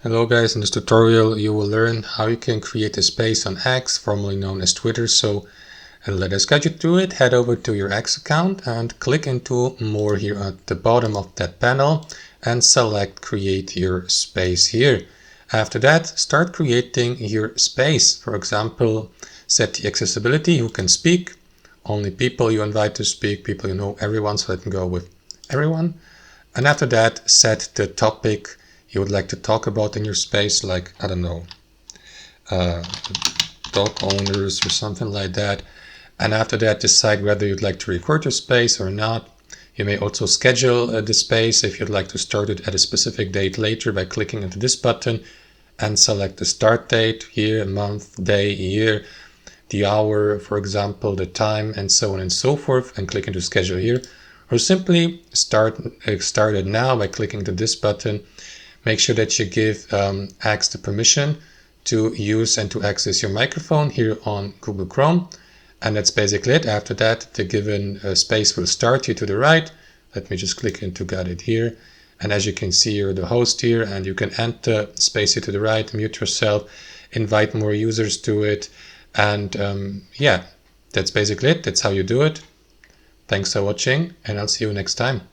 Hello guys, in this tutorial you will learn how you can create a space on X, formerly known as Twitter. So let us guide you through it. Head over to your X account and click into More here at the bottom of that panel and select Create Your Space here. After that, start creating your space. For example, set the accessibility, who can speak, only people you invite to speak, people you know, everyone, so let me go with everyone. And after that, set the topic you would like to talk about in your space, like, I don't know, dog owners or something like that. And after that, decide whether you'd like to record your space or not. You may also schedule the space if you'd like to start it at a specific date later by clicking into this button and select the start date here, month, day, year, the hour, for example, the time, and so on and so forth, and click into schedule here. Or simply start it now by clicking to this button. Make sure that you give X the permission to use and to access your microphone here on Google Chrome. And that's basically it. After that, the given space will start here to the right. Let me just click into Got It here. And as you can see, you're the host here, and you can end the space here to the right, mute yourself, invite more users to it. And yeah, that's basically it. That's how you do it. Thanks for watching, and I'll see you next time.